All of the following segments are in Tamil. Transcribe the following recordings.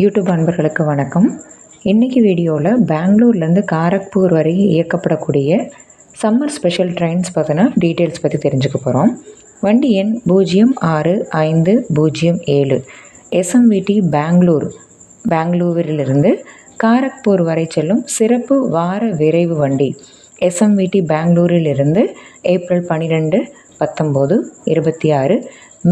யூடியூப் அன்பர்களுக்கு வணக்கம். இன்றைக்கி வீடியோவில் பெங்களூர்லேருந்து காரக்பூர் வரை இயக்கப்படக்கூடிய சம்மர் ஸ்பெஷல் ட்ரெயின்ஸ் பற்றின டீட்டெயில்ஸ் பற்றி தெரிஞ்சுக்க போகிறோம். வண்டி எண் 06507 SMVT பெங்களூரிலிருந்து காரக்பூர் வரை செல்லும் சிறப்பு வார விரைவு வண்டி. SMVT பெங்களூரிலிருந்து ஏப்ரல் 12, 19, 26,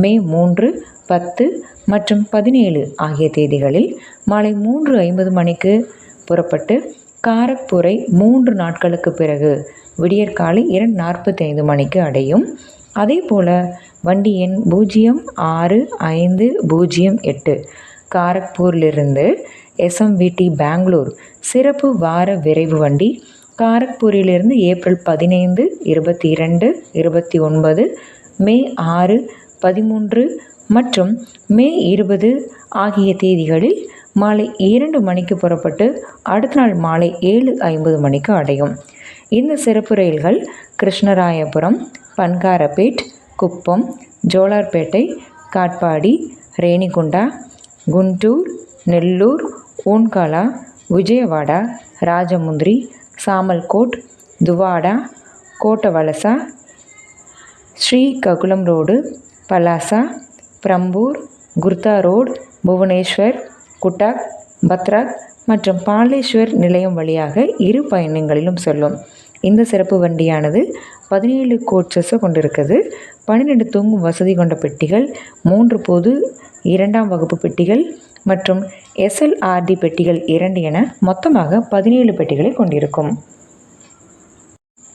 மே 3, 10 மற்றும் 17 ஆகிய தேதிகளில் மாலை 3:50 மணிக்கு புறப்பட்டு காரக்பூரை 3 நாட்களுக்கு பிறகு விடியற்காலை 2:45 மணிக்கு அடையும். அதே போல் வண்டி எண் 06508 காரக்பூரிலிருந்து SMVT பெங்களூர் சிறப்பு வார விரைவு வண்டி காரக்பூரிலிருந்து ஏப்ரல் 15, 22, 29, மே 6, 13 மற்றும் மே 20 ஆகிய தேதிகளில் மாலை 2 மணிக்கு புறப்பட்டு அடுத்த நாள் மாலை 7:50 மணிக்கு அடையும். இந்த சிறப்பு ரயில்கள் கிருஷ்ணராயபுரம், பன்காரப்பேட், குப்பம், ஜோலார்பேட்டை, காட்பாடி, ரேணிகுண்டா, குண்டூர், நெல்லூர், ஊன்காலா, விஜயவாடா, ராஜமுந்திரி, சாமல்கோட், துவாடா, கோட்டவலசா, ஸ்ரீகாகுளம் ரோடு, பலாசா, பிரம்பூர், குர்தா ரோடு, புவனேஸ்வர், குட்டாக், பத்ராக் மற்றும் பாலேஸ்வர் நிலையம் வழியாக இரு பயணங்களிலும் செல்லும். இந்த சிறப்பு வண்டியானது 17 கோச்சஸை கொண்டிருக்குது. 12 தூங்கும் வசதி கொண்ட பெட்டிகள், 3 பொது 2ஆம் வகுப்பு பெட்டிகள் மற்றும் SLRD பெட்டிகள் 2 என மொத்தமாக 17 பெட்டிகளை கொண்டிருக்கும்.